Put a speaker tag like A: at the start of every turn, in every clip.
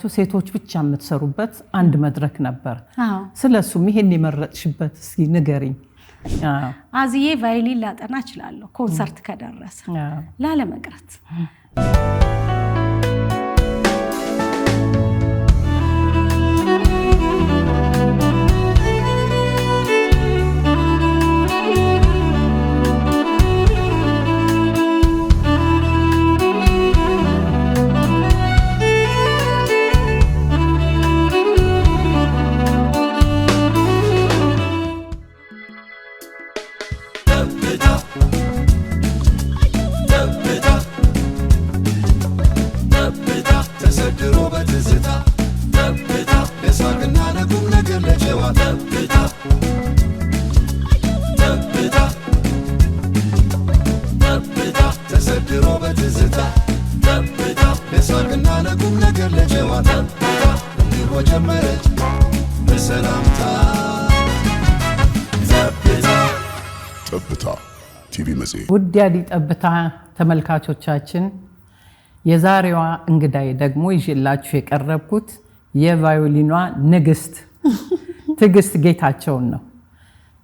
A: ያላችሁ ሴቶች ብቻ የምትሰሩበት አንድ መድረክ ነበር ስለሱም ይሄን የመረጥሽበት እስኪ ንገሪኝ
B: አዚዬ ቫዮሊን ላጠና እችላለሁ ኮንሰርት ከደረሰ ላለመቅረት
A: ውዲያዲ ጠብታ ተመልካቾቻችን የዛሬዋ እንግዳይ ደግሞ ይዤላችሁ የቀረብኩት የቫዮሊኗ ንግስት ትግስት ጌታቸው ነው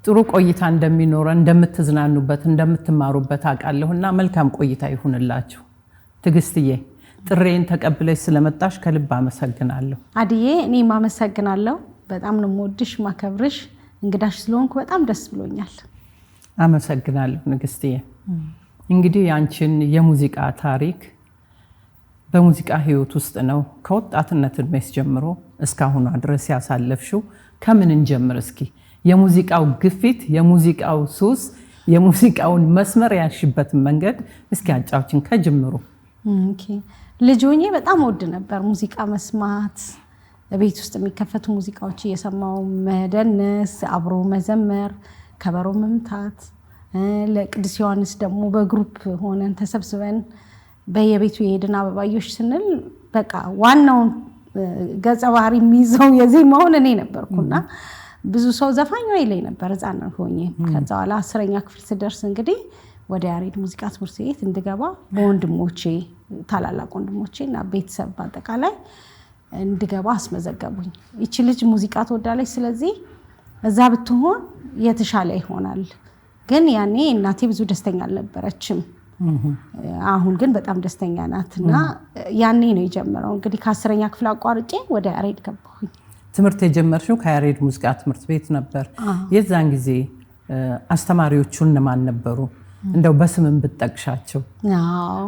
A: ጥሩ ቆይታ እንደሚኖረን እንደምትዝናኑበት እንደምትማሩበት አቃለሁና መልካም ቆይታ ይሁንላችሁ ትግስትዬ ጥሬን ተቀብለሽ ስለመጣሽ ከልብ አመሰግናለሁ
B: አዲዬ እኔ ማመሰግናለሁ በጣም ነው የምወድሽ ማከብርሽ እንግዳሽ ስለሆንኩ በጣም ደስ ብሎኛል
A: አመሰግናለሁ ንግስትዬ እንግዲህ ያንቺን የሙዚቃ ታሪክ በሙዚቃ ህይወት ውስጥ ነው ከወጣትነት እድሜስ ጀምሮ እስካሁን ድረስ ያሳለፍሽው ከምን እንጀምር እስኪ የሙዚቃው ግፊት የሙዚቃው ሱስ የሙዚቃውን መስመር ያሽበት መንገድ እስኪ አጫውችን ከጅምሩ
B: ኦኬ ልጅ ሆኜ በጣም ወድ ነበር ሙዚቃ መስማት ቤት ውስጥ የሚከፈቱ ሙዚቃዎች እየሰማው መደነስ አብሮ መዘመር ከበሮ መምታት ለቅዱስ ዮሐንስ ደግሞ በግሩፕ ሆነን ተሰብስበን በየቤቱ የሄድን አበባዮሽ ስንል በቃ ዋናው ገጸ ባህሪ የሚይዘው የዜማውን እኔ ነበርኩና ብዙ ሰው ዘፋኝ ይለኝ ነበር ህፃን ሆኜ ከዛ በኋላ 10ኛ ክፍል ስደርስ እንግዲህ ወደ ያሬድ ሙዚቃ ትምህርት ቤት እንድገባ በወንድሞቼ ታላላቅ ወንድሞቼና ቤተሰብ በአጠቃላይ እንድገባ አስመዘገቡኝ እቺ ልጅ ሙዚቃ ትወዳለች ስለዚህ እዛ ብትሆን የተሻለ ይሆናል ግን ያኔ እናቴ ብዙ ደስተኛ አልነበረችም አሁን ግን በጣም ደስተኛ ናትና ያኔ ነው የጀመረው እንግዲህ ከ10ኛ ክፍል አቋርጬ ወደ ያሬድ ገባሁኝ
A: ትምህርት የጀመርሽው ከያሬድ ሙዚቃ ትምህርት ቤት ነበር የዛን ጊዜ አስተማሪዎቹ እነማን ነበሩ እንደው በስምም ብትጠቅሻቸው
B: አዎ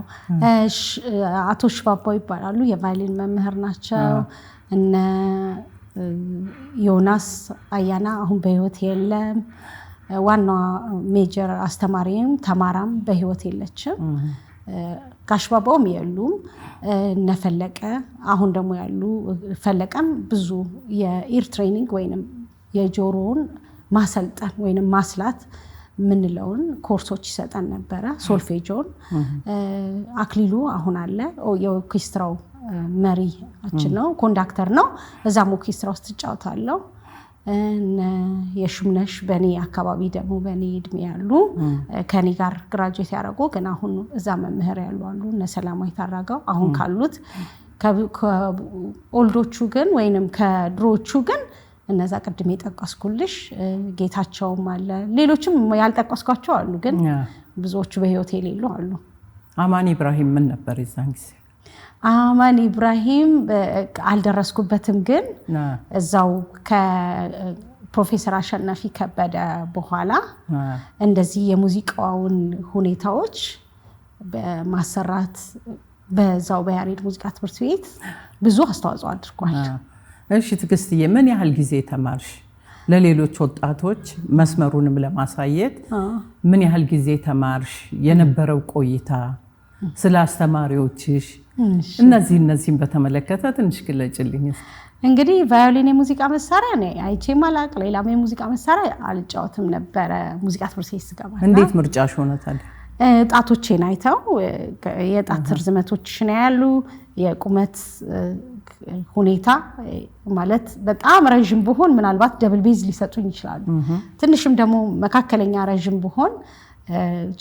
B: አቶ ሽባባው ይባላሉ የቫዮሊን መምህር ናቸው እነ ዮናስ አያና አሁን በህይወት የለም ዋና ሜጀር አስተማሪም ተማራም በህይወት የለችም ጋሽባባውም የሉም ነፈለቀ አሁን ደግሞ ያሉ ፈለቀም ብዙ የኢር ትሬኒንግ ወይንም የጆሮውን ማሰልጠን ወይንም ማስላት ምንለውን ኮርሶች ይሰጣን ነበር ሶልፌጆን አክሊሉ አሁን አለ የኦርኬስትራው መሪያችን ነው ኮንዳክተር ነው እዛም ኦርኬስትራ ውስጥ ተጫውታለሁ የሹምነሽ በኔ አካባቢ ደግሞ በኔ እድሜ ያሉ ከኔ ጋር ግራጁዌት ያደረጉ ግን አሁን እዛ መምህር ያሉ አሉ እነ ሰላማዊ ታራጋው አሁን ካሉት ከኦልዶቹ ግን ወይንም ከድሮቹ ግን እነዛ ቅድም የጠቀስኩልሽ ጌታቸውም አለ ሌሎችም ያልጠቀስኳቸው አሉ ግን ብዙዎቹ በህይወት የሌሉ አሉ
A: አማን ኢብራሂም ምን ነበር የዛን ጊዜ
B: አማን ኢብራሂም አልደረስኩበትም ግን እዛው ከፕሮፌሰር አሸናፊ ከበደ በኋላ እንደዚህ የሙዚቃውን ሁኔታዎች በማሰራት በዛው በያሬድ ሙዚቃ ትምህርት ቤት ብዙ አስተዋጽኦ አድርጓል
A: እሺ ትግስትዬ ምን ያህል ጊዜ ተማርሽ ለሌሎች ወጣቶች መስመሩንም ለማሳየት ምን ያህል ጊዜ ተማርሽ የነበረው ቆይታ ስለ አስተማሪዎችሽ እነዚህን በተመለከተ ትንሽ ግለጭልኝ
B: እንግዲህ ቫዮሊን የሙዚቃ መሳሪያ ነው አይቼ ማላቅ ሌላም የሙዚቃ መሳሪያ አልጫወትም ነበር ሙዚቃ ትምህርት ቤት ስገባ
A: እንዴት ምርጫሽ ሆነ ታዲያ
B: ጣቶቼን አይተው የጣት ርዝመቶች ነው ያሉ የቁመት ሁኔታ ማለት በጣም ረጅም በሆን ምናልባት ደብል ቤዝ ሊሰጡኝ ይችላሉ ትንሽም ደግሞ መካከለኛ ረጅም በሆን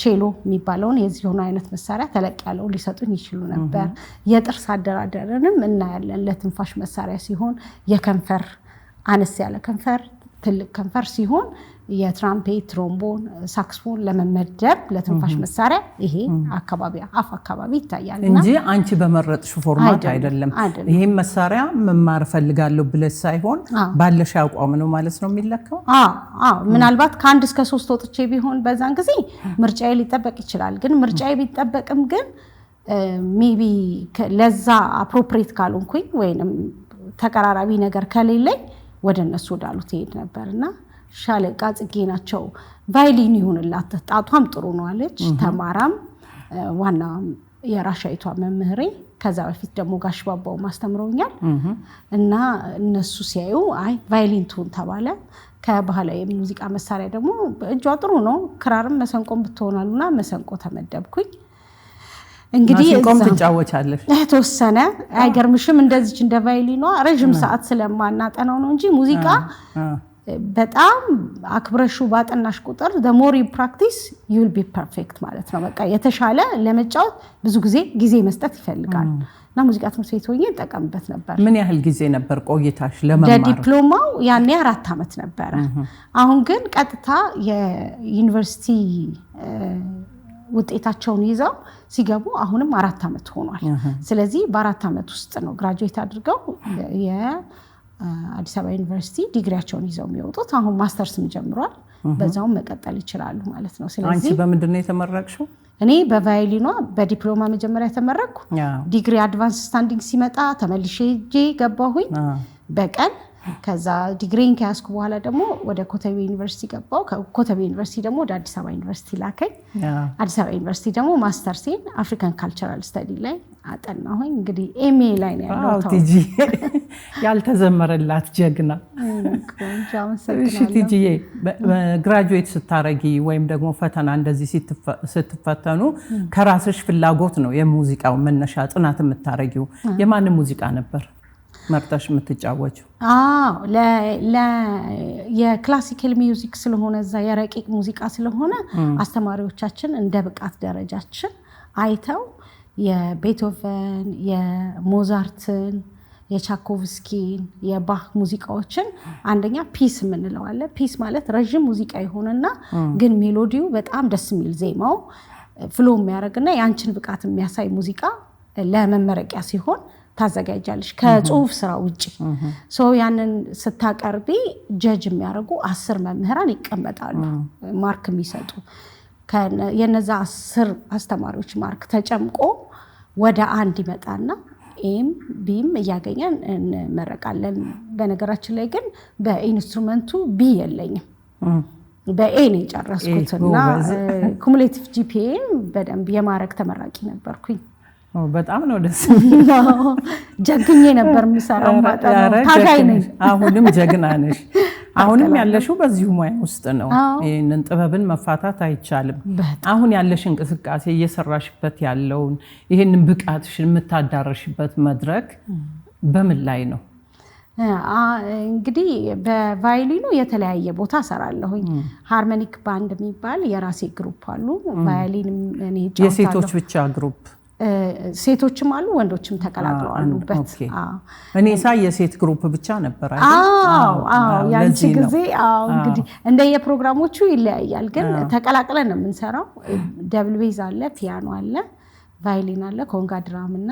B: ቼሎ የሚባለውን የዚህ ሆነ አይነት መሳሪያ ተለቅ ያለው ሊሰጡኝ ይችሉ ነበር። የጥርስ አደራደርንም እናያለን። ለትንፋሽ መሳሪያ ሲሆን የከንፈር አነስ ያለ ከንፈር፣ ትልቅ ከንፈር ሲሆን የትራምፔት፣ ትሮምቦን፣ ሳክስፎን ለመመደብ ለትንፋሽ መሳሪያ ይሄ አካባቢ አፍ አካባቢ ይታያል
A: እንጂ አንቺ በመረጥሽ ፎርማት አይደለም። ይሄን መሳሪያ መማር ፈልጋለሁ ብለሽ ሳይሆን ባለሽ አቋም ነው ማለት ነው የሚለካው።
B: ምናልባት ከ1 እስከ 3 ወጥቼ ቢሆን በዛን ጊዜ ምርጫዬ ሊጠበቅ ይችላል። ግን ምርጫዬ ቢጠበቅም ግን ሜቢ ለዛ አፕሮፕሪየት ካልሆንኩኝ ወይንም ተቀራራቢ ነገር ከሌለኝ ወደ እነሱ ወዳሉት ይሄድ ነበርና ሻለቃ ጽጌ ናቸው ቫዮሊን ይሁንላት ጣቷም ጥሩ ነው አለች። ተማራም ዋና የራሻይቷ መምህሬ ከዛ በፊት ደግሞ ጋሽ ባባው ማስተምረውኛል እና እነሱ ሲያዩ አይ ቫዮሊን ትሁን ተባለ። ከባህላዊ ሙዚቃ መሳሪያ ደግሞ እጇ ጥሩ ነው ክራርም መሰንቆም ብትሆናሉና መሰንቆ ተመደብኩኝ። እንግዲህ
A: ማሲንቆም ትጫወቻለሽ
B: ተወሰነ። አይገርምሽም? እንደዚች እንደ ቫዮሊኗ ረጅም ሰዓት ስለማናጠናው ነው እንጂ ሙዚቃ በጣም አክብረሹ ባጠናሽ ቁጥር the more you practice you will be perfect ማለት ነው። በቃ የተሻለ ለመጫወት ብዙ ጊዜ መስጠት ይፈልጋል እና ሙዚቃ ትምህርት ቤት ሆኜ ተጠቀምበት ነበር።
A: ምን ያህል ጊዜ ነበር ቆይታሽ ለመማር?
B: ለዲፕሎማው ያኔ 4 ዓመት ነበረ። አሁን ግን ቀጥታ የዩኒቨርሲቲ ውጤታቸውን ይዘው ሲገቡ አሁንም 4 ዓመት ሆኗል። ስለዚህ በ4 ዓመት ውስጥ ነው ግራጁዌት አድርገው የአዲስ አበባ ዩኒቨርሲቲ ዲግሪያቸውን ይዘው የሚወጡት። አሁን ማስተርስም ጀምሯል። በዛውም መቀጠል ይችላሉ ማለት ነው። ስለዚህ
A: አንቺ በምንድን ነው የተመረቅሽው?
B: እኔ በቫዮሊኗ በዲፕሎማ መጀመሪያ ተመረቅኩ። ዲግሪ አድቫንስ ስታንዲንግ ሲመጣ ተመልሼ ገባሁኝ በቀን። ከዛ ዲግሪን ከያዝኩ በኋላ ደግሞ ወደ ኮተቤ ዩኒቨርሲቲ ገባው። ከኮተቤ ዩኒቨርሲቲ ደግሞ ወደ አዲስ አበባ ዩኒቨርሲቲ ላከኝ። አዲስ አበባ ዩኒቨርሲቲ ደግሞ ማስተርሴን አፍሪካን ካልቸራል ስተዲ ላይ አጠናሁኝ። እንግዲህ ኤምኤ ላይ ነው ያለው።
A: ቲጂ ያልተዘመረላት ጀግና። እሺ ቲጂዬ፣ ግራጁዌት ስታረጊ ወይም ደግሞ ፈተና እንደዚህ ስትፈተኑ ከራስሽ ፍላጎት ነው የሙዚቃው መነሻ ጥናት የምታረጊው። የማን ሙዚቃ ነበር መርጠሽ የምትጫወችው? የክላሲካል ሚውዚክ ስለሆነ እዛ የረቂቅ ሙዚቃ ስለሆነ አስተማሪዎቻችን እንደ ብቃት ደረጃችን አይተው የቤቶቨን፣ የሞዛርትን፣ የቻኮቭስኪን፣ የባህ ሙዚቃዎችን አንደኛ ፒስ የምንለው አለ። ፒስ ማለት ረጅም ሙዚቃ የሆነና ግን ሜሎዲው በጣም ደስ የሚል ዜማው ፍሎ የሚያደርግና የአንችን ብቃት የሚያሳይ ሙዚቃ ለመመረቂያ ሲሆን ታዘጋጃለሽ ከጽሁፍ ስራ ውጪ። ያንን ስታቀርቢ ጀጅ የሚያደርጉ 10 መምህራን ይቀመጣሉ ማርክ የሚሰጡ። የነዛ 10 አስተማሪዎች ማርክ ተጨምቆ ወደ 1 ይመጣና ኤም ቢም እያገኘን እንመረቃለን። በነገራችን ላይ ግን በኢንስትሩመንቱ ቢ የለኝም፣ በኤ ነው የጨረስኩትና ኩሙሌቲቭ ጂፒኤም በደንብ የማረግ ተመራቂ ነበርኩኝ። በጣም ነው ደስ
B: ጀግኜ ነበር የምሰራው። ታጋይ ነኝ።
A: አሁንም ጀግና ነሽ። አሁንም ያለሽው በዚሁ ሙያ ውስጥ ነው። ይሄንን ጥበብን መፋታት አይቻልም። አሁን ያለሽ እንቅስቃሴ እየሰራሽበት ያለውን ይሄንን ብቃትሽን የምታዳርሽበት መድረክ በምን ላይ ነው?
B: እንግዲህ በቫዮሊኑ የተለያየ ቦታ ሰራለሁኝ። ሃርሞኒክ ባንድ የሚባል የራሴ ግሩፕ አሉ። ቫዮሊን እኔ ጫወታለሁ።
A: የሴቶች ብቻ ግሩፕ?
B: ሴቶችም አሉ ወንዶችም ተቀላቅለው አሉበት።
A: እኔ ሳይ የሴት ግሩፕ ብቻ ነበር አይደል?
B: ያንቺ ጊዜ እንግዲህ እንደየፕሮግራሞቹ ይለያያል፣ ግን ተቀላቅለን ነው የምንሰራው። ደብል ቤዝ አለ፣ ፒያኖ አለ፣ ቫዮሊን አለ፣ ኮንጋ ድራም እና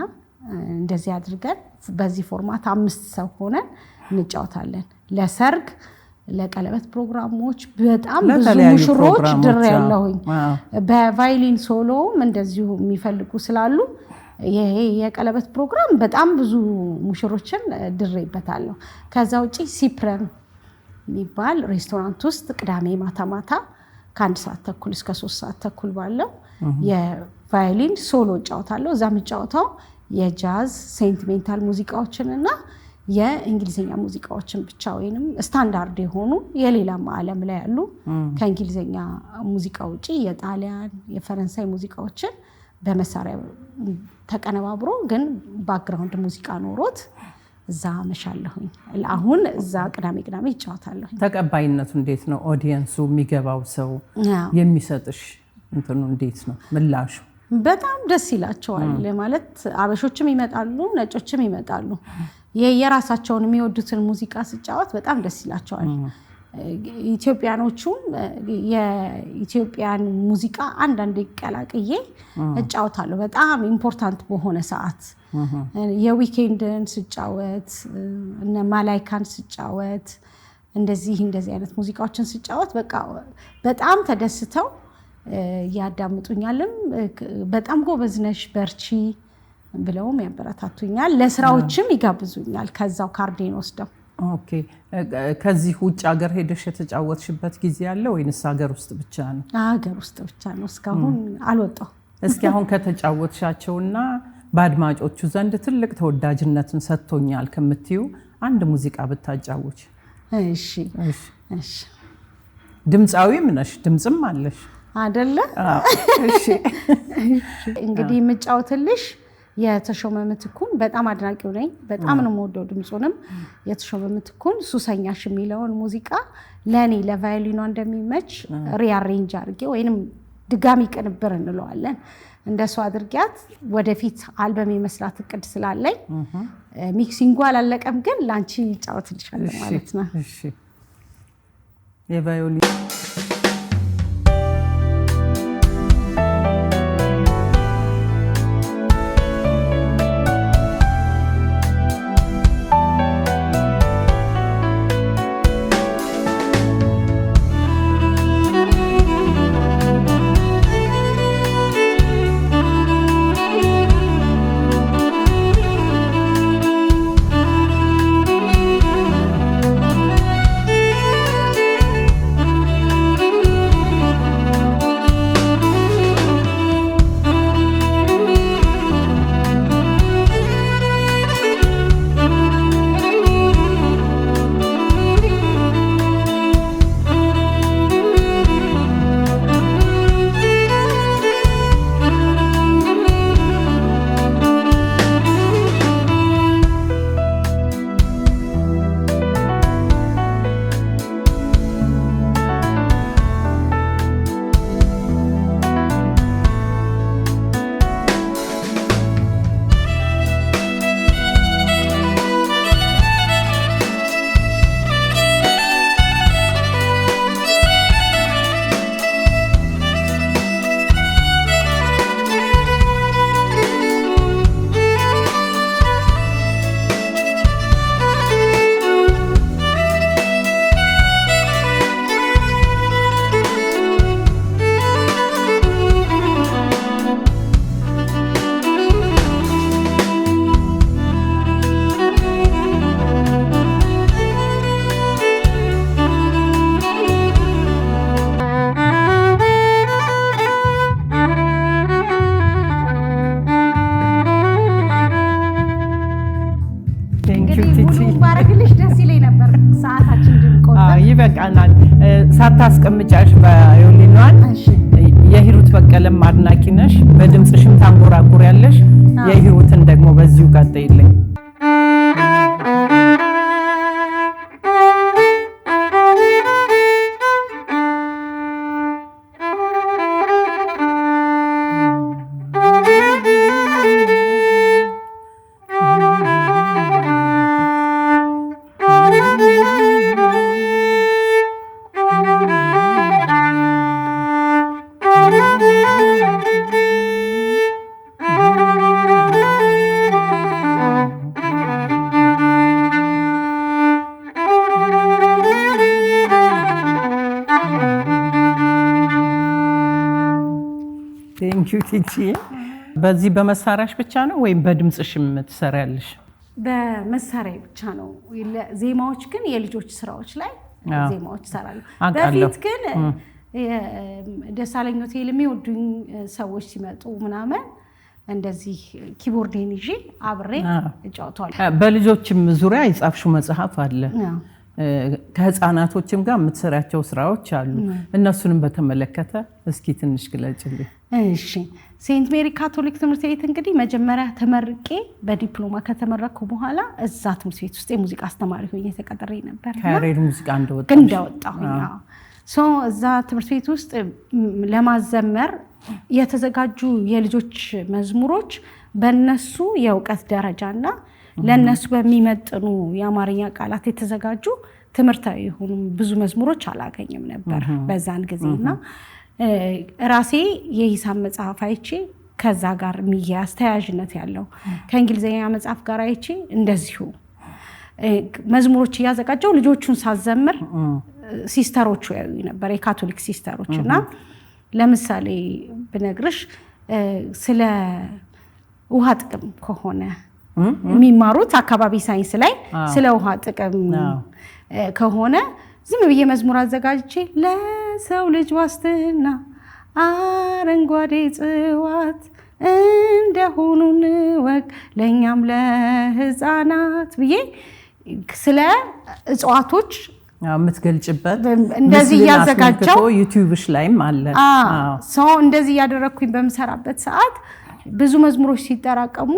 B: እንደዚህ አድርገን በዚህ ፎርማት 5 ሰው ሆነን እንጫወታለን። ለሰርግ፣ ለቀለበት ፕሮግራሞች በጣም ብዙ ሙሽሮች ድር ያለሁኝ። በቫዮሊን ሶሎም እንደዚሁ የሚፈልጉ ስላሉ ይሄ የቀለበት ፕሮግራም በጣም ብዙ ሙሽሮችን ድሬበታለሁ። ከዛ ውጪ ሲፕረም የሚባል ሬስቶራንት ውስጥ ቅዳሜ ማታ ማታ ከ1 ሰዓት ተኩል እስከ 3 ሰዓት ተኩል ባለው የቫዮሊን ሶሎ እጫወታለሁ። እዛ የምጫወተው የጃዝ ሴንቲሜንታል ሙዚቃዎችን እና የእንግሊዘኛ ሙዚቃዎችን ብቻ ወይንም ስታንዳርድ የሆኑ የሌላም ዓለም ላይ ያሉ ከእንግሊዘኛ ሙዚቃ ውጪ የጣሊያን፣ የፈረንሳይ ሙዚቃዎችን በመሳሪያ ተቀነባብሮ ግን ባክግራውንድ ሙዚቃ ኖሮት እዛ መሻለሁኝ። አሁን እዛ ቅዳሜ
A: ይጫወታለሁ። ተቀባይነቱ እንዴት ነው? ኦዲየንሱ የሚገባው ሰው የሚሰጥሽ እንትኑ እንዴት ነው ምላሹ?
B: በጣም ደስ ይላቸዋል። ማለት አበሾችም ይመጣሉ፣ ነጮችም ይመጣሉ። የራሳቸውን የሚወዱትን ሙዚቃ ሲጫወት በጣም ደስ ይላቸዋል። ኢትዮጵያኖቹም የኢትዮጵያን ሙዚቃ አንዳንዴ ቀላቅዬ እጫወታለሁ በጣም ኢምፖርታንት በሆነ ሰዓት። የዊኬንድን ስጫወት እነ ማላይካን ስጫወት እንደዚህ አይነት ሙዚቃዎችን ስጫወት በቃ በጣም ተደስተው ያዳምጡኛልም። በጣም ጎበዝ ነሽ በርቺ ብለውም ያበረታቱኛል። ለስራዎችም ይጋብዙኛል ከዛው ካርዴን ወስደው።
A: ኦኬ። ከዚህ ውጭ ሀገር ሄደሽ የተጫወትሽበት ጊዜ አለ ወይንስ ሀገር ውስጥ ብቻ ነው?
B: ሀገር ውስጥ ብቻ ነው። እስካሁን አልወጣሁ።
A: እስኪ አሁን ከተጫወትሻቸውና በአድማጮቹ ዘንድ ትልቅ ተወዳጅነትን ሰጥቶኛል ከምትዩ አንድ ሙዚቃ ብታጫውች?
B: እሺ እሺ።
A: ድምፃዊም ነሽ ድምጽም አለሽ
B: አይደለ? እሺ። እንግዲህ የምጫወትልሽ የተሾመ ምትኩን በጣም አድናቂው ነኝ። በጣም ነው የምወደው ድምጹንም። የተሾመ ምትኩን ሱሰኛሽ የሚለውን ሙዚቃ ለኔ ለቫዮሊኗ እንደሚመች ሪአሬንጅ አድርጌ ወይንም ድጋሚ ቅንብር እንለዋለን እንደሱ አድርጊያት ወደፊት አልበም የመስራት እቅድ ስላለኝ ሚክሲንጉ አላለቀም፣ ግን ላንቺ ጫወትልሻለሁ ማለት ነው።
A: እሺ። የቫዮሊን ይበቃናል። ሳታስቀምጫሽ ቫዮሊኗን የሂሩት በቀለም አድናቂ ነሽ፣ በድምጽሽም ታንጎራጉሪያለሽ። የሂሩትን ደግሞ በዚሁ ቀጥይልኝ። በዚህ በመሳሪያሽ ብቻ ነው ወይም በድምጽሽም ትሰሪያለሽ?
B: በመሳሪያ ብቻ ነው። ዜማዎች ግን የልጆች ስራዎች ላይ ዜማዎች እሰራለሁ። በፊት ግን ደሳለኝ ሆቴል የሚወዱኝ ሰዎች ሲመጡ ምናምን እንደዚህ ኪቦርዴን ይዤ አብሬ እጫወታለሁ።
A: በልጆችም ዙሪያ የጻፍሽው መጽሐፍ አለ። ከህፃናቶችም ጋር የምትሰሪያቸው ስራዎች አሉ። እነሱንም በተመለከተ እስኪ ትንሽ ግለጭልኝ።
B: እሺ። ሴንት ሜሪ ካቶሊክ ትምህርት ቤት እንግዲህ መጀመሪያ ተመርቄ በዲፕሎማ ከተመረኩ በኋላ እዛ ትምህርት ቤት ውስጥ የሙዚቃ አስተማሪ ሆኜ ተቀጥሬ ነበር።
A: ካሬር ሙዚቃ እንደወጣሁ
B: እዛ ትምህርት ቤት ውስጥ ለማዘመር የተዘጋጁ የልጆች መዝሙሮች በእነሱ የእውቀት ደረጃና ለእነሱ በሚመጥኑ የአማርኛ ቃላት የተዘጋጁ ትምህርታዊ የሆኑ ብዙ መዝሙሮች አላገኝም ነበር በዛን ጊዜና ራሴ የሂሳብ መጽሐፍ አይቼ ከዛ ጋር የሚያያዝ ተያያዥነት ያለው ከእንግሊዝኛ መጽሐፍ ጋር አይቼ እንደዚሁ መዝሙሮች እያዘጋጀው ልጆቹን ሳዘምር ሲስተሮቹ ያዩ ነበር የካቶሊክ ሲስተሮች እና ለምሳሌ ብነግርሽ ስለ ውሃ ጥቅም ከሆነ የሚማሩት አካባቢ ሳይንስ ላይ ስለ ውሃ ጥቅም ከሆነ ዝም ብዬ መዝሙር አዘጋጅቼ ለሰው ልጅ ዋስትና አረንጓዴ ጽዋት እንደሆኑ ንወቅ ለኛም ለህፃናት ብዬ ስለ እጽዋቶች
A: የምትገልጭበት
B: እንደዚህ ያዘጋጀው
A: ዩቲዩብሽ ላይም አለ
B: ሰው እንደዚህ ያደረኩኝ በመሰራበት ሰዓት ብዙ መዝሙሮች ሲጠራቀሙ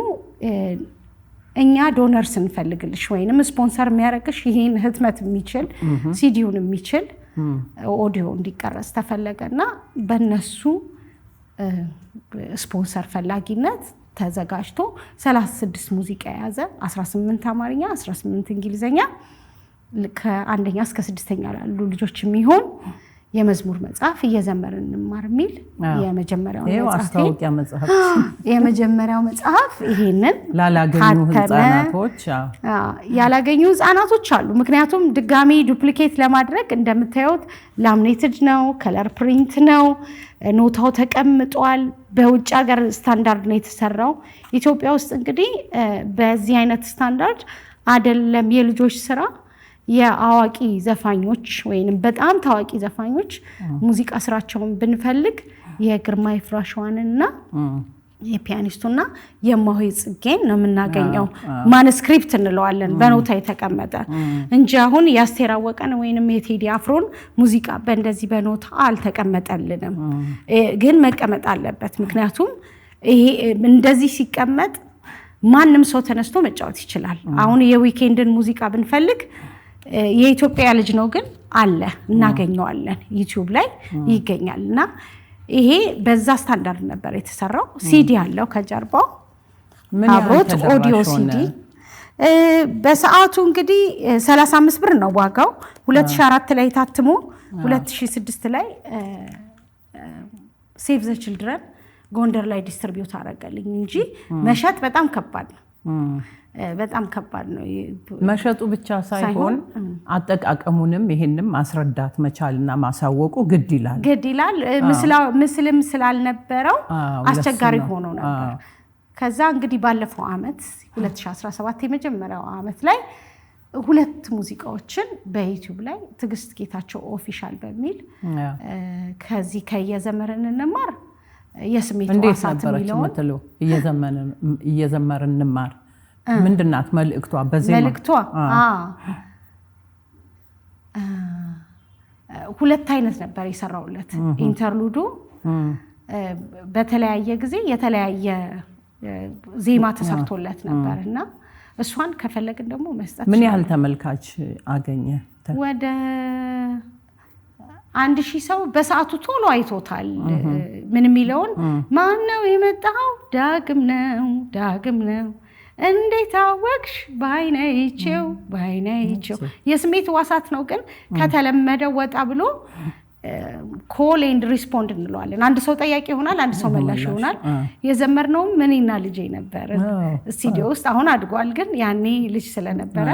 B: እኛ ዶነርስ እንፈልግልሽ ወይንም ስፖንሰር የሚያረክሽ ይሄን ህትመት የሚችል ሲዲውን የሚችል ኦዲዮ እንዲቀረጽ ተፈለገና በእነሱ ስፖንሰር ፈላጊነት ተዘጋጅቶ 36 ሙዚቃ የያዘ 18 አማርኛ 18 እንግሊዘኛ ከአንደኛ እስከ 6ኛ ላሉ ልጆች የሚሆን የመዝሙር መጽሐፍ እየዘመርን እንማር የሚል የመጀመሪያው መጽሐፍ ይሄንን ያላገኙ ህፃናቶች አሉ ምክንያቱም ድጋሚ ዱፕሊኬት ለማድረግ እንደምታዩት ላሚኔትድ ነው ከለር ፕሪንት ነው ኖታው ተቀምጧል በውጭ ሀገር ስታንዳርድ ነው የተሰራው ኢትዮጵያ ውስጥ እንግዲህ በዚህ አይነት ስታንዳርድ አይደለም የልጆች ስራ የአዋቂ ዘፋኞች ወይንም በጣም ታዋቂ ዘፋኞች ሙዚቃ ስራቸውን ብንፈልግ የግርማይ ፍራሽዋንና የፒያኒስቱና የማሆይ ጽጌን ነው የምናገኘው ማኑስክሪፕት እንለዋለን በኖታ የተቀመጠ እንጂ አሁን ያስቴር አወቀን ወይንም የቴዲ አፍሮን ሙዚቃ በእንደዚህ በኖታ አልተቀመጠልንም ግን መቀመጥ አለበት ምክንያቱም ይሄ እንደዚህ ሲቀመጥ ማንም ሰው ተነስቶ መጫወት ይችላል አሁን የዊኬንድን ሙዚቃ ብንፈልግ የኢትዮጵያ ልጅ ነው ግን አለ እናገኘዋለን ዩቲዩብ ላይ ይገኛልና ይሄ በዛ ስታንዳርድ ነበር የተሰራው ሲዲ አለው ከጀርባው አብሮት ኦዲዮ ሲዲ በሰዓቱ እንግዲህ 35 ብር ነው ዋጋው 2004 ላይ ታትሞ 2006 ላይ ሴቭ ዘ ቺልድረን ጎንደር ላይ ዲስትሪቢዩት አደረገልኝ እንጂ መሸጥ በጣም ከባድ ነው በጣም ከባድ ነው
A: መሸጡ ብቻ ሳይሆን አጠቃቀሙንም ይሄንም ማስረዳት መቻልና ማሳወቁ ግድ ይላል ምስልም ስላልነበረው አስቸጋሪ ሆኖ ነበር ከዛ እንግዲህ ባለፈው አመት 2017 የመጀመሪያው አመት ላይ ሁለት ሙዚቃዎችን በዩቲዩብ ላይ ትግስት ጌታቸው ኦፊሻል በሚል ከዚህ ከየዘመርን እንማር የስሜት ዋሳት የሚለው እየዘመርን እንማር ምንድናት መልእክቷ በዜማ
B: መልእክቷ ሁለት አይነት ነበር የሰራውለት ኢንተርሉዱ በተለያየ ጊዜ የተለያየ ዜማ ተሰርቶለት ነበርና እሷን ከፈለግን ደግሞ መስጠት
A: ምን ያህል ተመልካች አገኘ
B: ወደ 1000 ሰው በሰዓቱ ቶሎ አይቶታል ምን የሚለውን ማን ነው የመጣው ዳግም ነው እንዴት አወቅሽ ባይነይቸው የስሜት ዋሳት ነው ግን ከተለመደው ወጣ ብሎ ኮል ኤንድ ሪስፖንድ እንለዋለን አንድ ሰው ጠያቂ ይሆናል አንድ ሰው መላሽ ይሆናል የዘመርነው ምንና ልጄ ነበር ስቱዲዮ ውስጥ አሁን አድጓል ግን ያኔ ልጅ ስለነበረ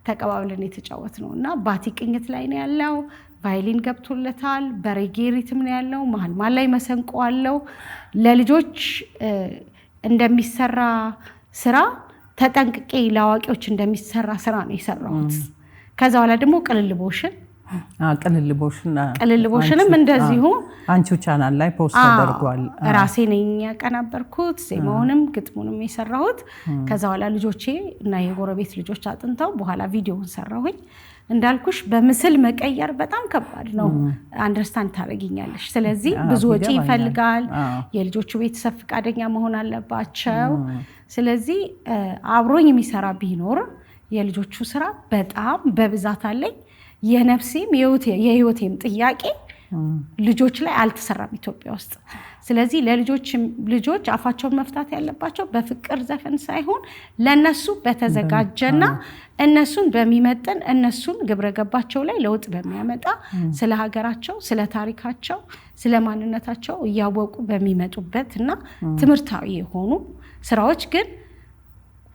B: ተቀባብለን የተጫወትነውና ባቲ ቅኝት ላይ ነው ያለው ቫዮሊን ገብቶለታል በሬጌ ሪትም ነው ያለው መሃል ላይ መሰንቆ አለው ለልጆች እንደሚሰራ ስራ ተጠንቅቄ ለአዋቂዎች እንደሚሰራ ስራ ነው የሰራሁት ከዛ በኋላ ደግሞ ቅልልቦሽንም እንደዚሁ
A: አንቺ ቻናል ላይ ፖስት ተደርጓል
B: ራሴ ነኝ ያቀናበርኩት ዜማውንም ግጥሙንም የሰራሁት ከዛ በኋላ ልጆቼ እና የጎረቤት ልጆች አጥንተው በኋላ ቪዲዮውን ሰራሁኝ እንዳልኩሽ በምስል መቀየር በጣም ከባድ ነው አንደርስታንድ ታረጋኛለሽ ስለዚህ ብዙ ወጪ ይፈልጋል የልጆቹ ቤተሰብ ፈቃደኛ መሆን አለባቸው ስለዚህ አብሮኝ የሚሰራ ቢኖር የልጆቹ ስራ በጣም በብዛት አለኝ የነፍሴም የህይወቴም ጥያቄ ልጆች ላይ አልተሰራም ኢትዮጵያ ውስጥ። ስለዚህ ልጆች አፋቸውን መፍታት ያለባቸው በፍቅር ዘፈን ሳይሆን ለነሱ በተዘጋጀና እነሱን በሚመጥን እነሱን ግብረገባቸው ላይ ለውጥ በሚያመጣ ስለ ሀገራቸው፣ ስለ ታሪካቸው፣ ስለ ማንነታቸው እያወቁ በሚመጡበትና ትምህርታዊ የሆኑ ስራዎች ግን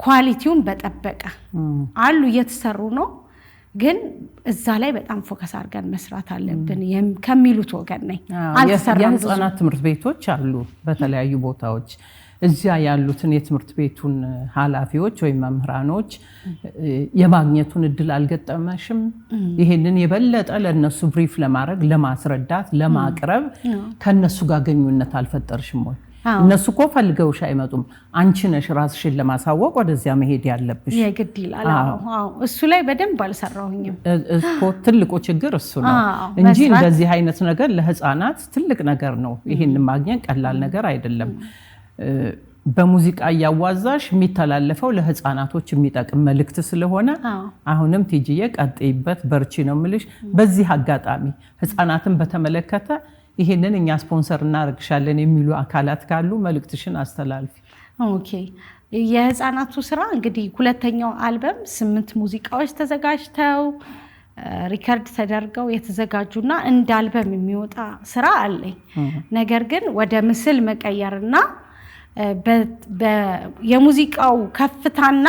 B: ኳሊቲውን በጠበቀ አሉ እየተሰሩ ነው። ግን እዛ ላይ በጣም ፎከስ አድርገን መስራት አለብን ከሚሉት ወገን ነኝ።
A: የህፃናት ትምህርት ቤቶች አሉ በተለያዩ ቦታዎች። እዚያ ያሉትን የትምህርት ቤቱን ኃላፊዎች ወይም መምህራኖች የማግኘቱን እድል አልገጠመሽም? ይሄንን የበለጠ ለነሱ ብሪፍ ለማድረግ፣ ለማስረዳት፣ ለማቅረብ ከነሱ ጋር ግንኙነት አልፈጠርሽም ወይ? እነሱ እኮ ፈልገውሽ አይመጡም። አንቺ ነሽ ራስሽን ለማሳወቅ ወደዚያ መሄድ ያለብሽ።
B: የግድ ይላል። እሱ ላይ በደንብ አልሰራሁኝም
A: እኮ። ትልቁ ችግር እሱ ነው እንጂ እንደዚህ አይነት ነገር ለህፃናት ትልቅ ነገር ነው። ይሄንን ማግኘት ቀላል ነገር አይደለም። በሙዚቃ እያዋዛሽ የሚተላለፈው ለህፃናቶች የሚጠቅም መልእክት ስለሆነ አሁንም ቲጂዬ ቀጥይበት፣ በርቺ ነው የምልሽ። በዚህ አጋጣሚ ህፃናትን በተመለከተ ይሄንን እኛ ስፖንሰር እናደርግሻለን የሚሉ አካላት ካሉ መልእክትሽን አስተላልፊ።
B: ኦኬ። የህፃናቱ ስራ እንግዲህ ሁለተኛው አልበም 8 ሙዚቃዎች ተዘጋጅተው ሪከርድ ተደርገው የተዘጋጁና እንደ አልበም የሚወጣ ስራ አለኝ። ነገር ግን ወደ ምስል መቀየርና የሙዚቃው ከፍታና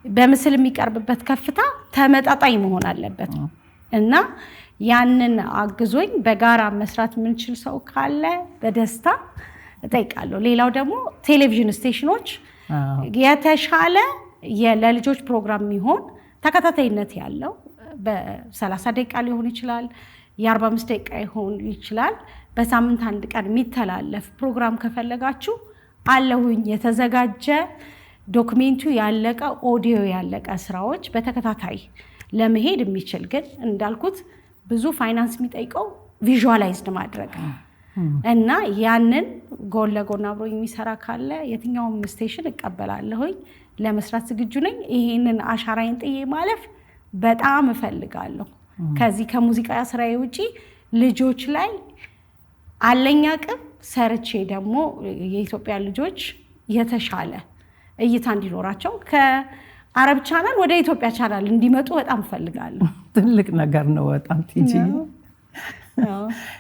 B: በምስል የሚቀርብበት ከፍታ ተመጣጣኝ መሆን አለበት እና ያንን አግዞኝ በጋራ መስራት የምንችል ሰው ካለ በደስታ እጠይቃለሁ። ሌላው ደግሞ ቴሌቪዥን ስቴሽኖች የተሻለ ለልጆች ፕሮግራም የሚሆን ተከታታይነት ያለው በ30 ደቂቃ ሊሆን ይችላል፣ የ45 ደቂቃ ሊሆን ይችላል፣ በሳምንት አንድ ቀን የሚተላለፍ ፕሮግራም ከፈለጋችሁ አለሁኝ። የተዘጋጀ ዶክሜንቱ ያለቀ ኦዲዮ ያለቀ ስራዎች በተከታታይ ለመሄድ የሚችል ግን እንዳልኩት ብዙ ፋይናንስ የሚጠይቀው ቪዥዋላይዝድ ማድረግ እና ያንን ጎን ለጎን አብሮ የሚሰራ ካለ የትኛውም ስቴሽን እቀበላለሁኝ፣ ለመስራት ዝግጁ ነኝ። ይሄንን አሻራዬን ጥዬ ማለፍ በጣም እፈልጋለሁ። ከዚህ ከሙዚቃ ስራዬ ውጪ ልጆች ላይ አለኝ አቅም ሰርቼ ደግሞ የኢትዮጵያ ልጆች የተሻለ እይታ እንዲኖራቸው ከአረብ ቻናል ወደ ኢትዮጵያ ቻናል እንዲመጡ በጣም እፈልጋለሁ።
A: ትልቅ ነገር ነው በጣም ቲጂ።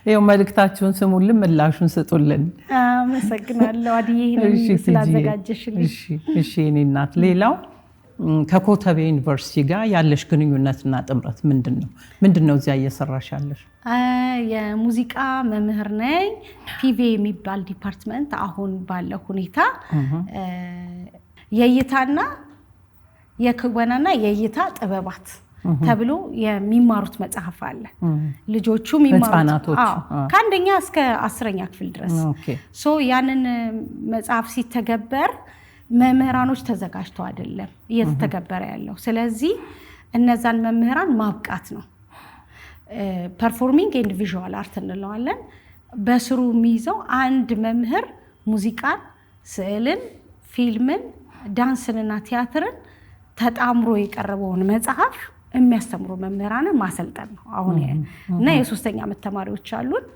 A: ይኸው መልእክታችሁን ስሙልን፣ ምላሹን ስጡልን።
B: አመሰግናለሁ አድዬ ይሄንን ስላዘጋጀሽልኝ።
A: እሺ የኔ እናት፣ ሌላው ከኮተቤ ዩኒቨርሲቲ ጋር ያለሽ ግንኙነትና ጥምረት ምንድነው? ምንድነው እዚያ እየሰራሽ ያለሽ?
B: የሙዚቃ መምህር ነኝ። ፒቪ የሚባል ዲፓርትመንት አሁን ባለው ሁኔታ የእይታና የክወናና የእይታ ጥበባት ተብሎ የሚማሩት መጽሐፍ አለ። ልጆቹ የሚማሩት ከአንደኛ እስከ 10ኛ ክፍል ድረስ ያንን መጽሐፍ ሲተገበር መምህራኖች ተዘጋጅተው አይደለም እየተተገበረ ያለው። ስለዚህ እነዛን መምህራን ማብቃት ነው። ፐርፎርሚንግ ኤንድ ቪዥዋል አርት እንለዋለን። በስሩ የሚይዘው አንድ መምህር ሙዚቃን፣ ስዕልን፣ ፊልምን፣ ዳንስንና ቲያትርን ተጣምሮ የቀረበውን መጽሐፍ የሚያስተምሩ መምህራንን ማሰልጠን ነው አሁን እና የ3ኛ ዓመት ተማሪዎች አሉን።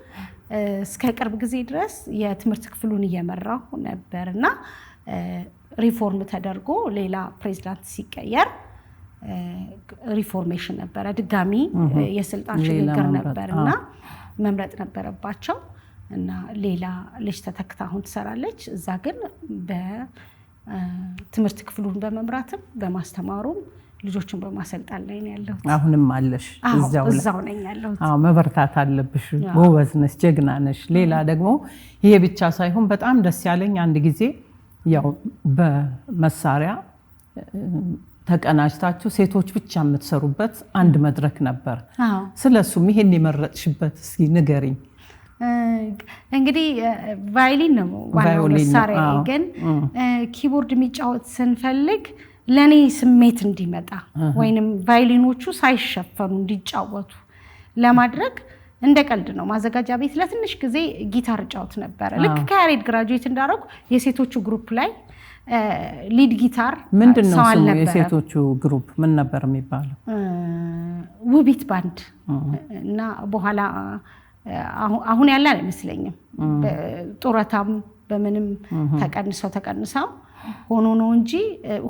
B: እስከ ቅርብ ጊዜ ድረስ የትምህርት ክፍሉን እየመራሁ ነበርና ሪፎርም ተደርጎ ሌላ ፕሬዝዳንት ሲቀየር ሪፎርሜሽን ነበረ፣ ድጋሚ የስልጣን ሽግግር ነበርና መምረጥ ነበረባቸው እና ሌላ ልጅ ተተክታ አሁን ትሰራለች። እዛ ግን በትምህርት ክፍሉን በመምራትም በማስተማሩም ልጆችን በማሰልጣን ላይ ነው ያለሁት።
A: አሁንም አለሽ
B: እዛው ነኝ ያለሁት።
A: መበርታት አለብሽ። ጎበዝ ነሽ፣ ጀግና ነሽ። ሌላ ደግሞ ይሄ ብቻ ሳይሆን በጣም ደስ ያለኝ አንድ ጊዜ ያው በመሳሪያ ተቀናጅታችሁ ሴቶች ብቻ የምትሰሩበት አንድ መድረክ ነበር። ስለሱም ይሄን የመረጥሽበት እስኪ ንገሪኝ።
B: እንግዲህ ቫዮሊን ነው ዋናው መሳሪያ፣ ግን ኪቦርድ የሚጫወት ስንፈልግ ለኔ ስሜት እንዲመጣ ወይንም ቫዮሊኖቹ ሳይሸፈኑ እንዲጫወቱ ለማድረግ እንደ ቀልድ ነው ማዘጋጃ ቤት ለትንሽ ጊዜ ጊታር እጫወት ነበር። ልክ ከያሬድ ግራጁዌት እንዳደረኩ የሴቶቹ ግሩፕ ላይ ሊድ ጊታር
A: ምንድነው ስሙ? የሴቶቹ ግሩፕ ምን ነበር የሚባለው?
B: ውቢት ባንድ እና በኋላ አሁን ያለ አይመስለኝም ጡረታም በምንም ተቀንሰው ሆኖ ነው እንጂ